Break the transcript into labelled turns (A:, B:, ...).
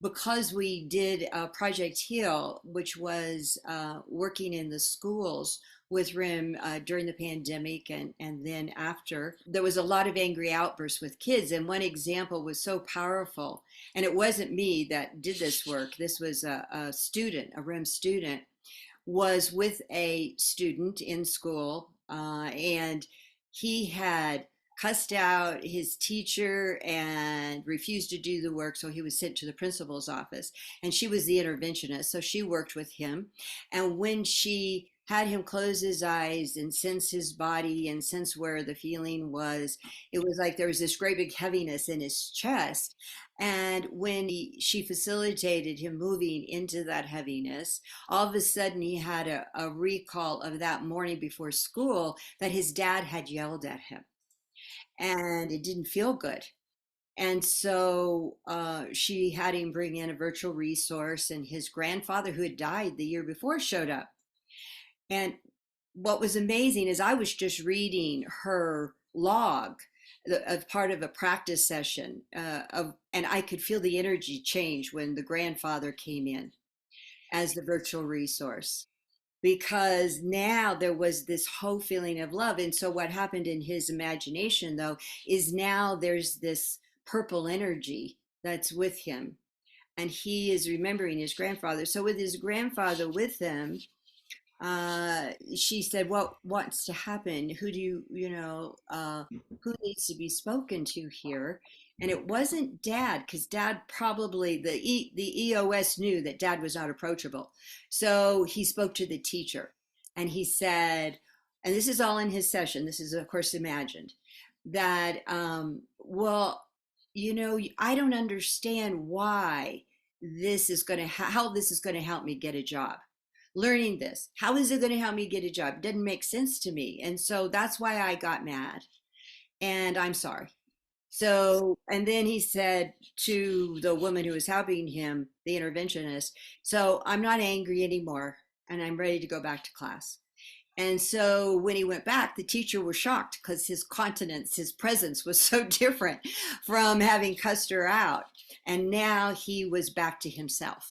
A: because we did Project Heal, which was working in the schools with RIM during the pandemic and then after, there was a lot of angry outbursts with kids. And one example was so powerful. And it wasn't me that did this work. This was a student, a RIM student, was with a student in school, and he had cussed out his teacher and refused to do the work. So he was sent to the principal's office, and she was the interventionist. So she worked with him. And when she had him close his eyes and sense his body and sense where the feeling was, it was like there was this great big heaviness in his chest. And when she facilitated him moving into that heaviness, all of a sudden he had a recall of that morning before school that his dad had yelled at him, and it didn't feel good. And so she had him bring in a virtual resource, and his grandfather, who had died the year before, showed up. And what was amazing is I was just reading her log of part of a practice session, and I could feel the energy change when the grandfather came in as the virtual resource, because now there was this whole feeling of love. And so what happened in his imagination, though, is now there's this purple energy that's with him, and he is remembering his grandfather. So with his grandfather with him, she said, what wants to happen? Who do who needs to be spoken to here? And it wasn't dad, because dad probably, the EOS knew that dad was not approachable. So he spoke to the teacher, and he said, and this is all in his session, this is of course imagined, that, well, I don't understand why this is going to, how this is going to help me get a job. Learning this, how is it going to help me get a job? It doesn't make sense to me. And so that's why I got mad, and I'm sorry. So, and then he said to the woman who was helping him, the interventionist, so I'm not angry anymore, and I'm ready to go back to class. And so when he went back, the teacher was shocked because his countenance, his presence was so different from having cussed her out. And now he was back to himself.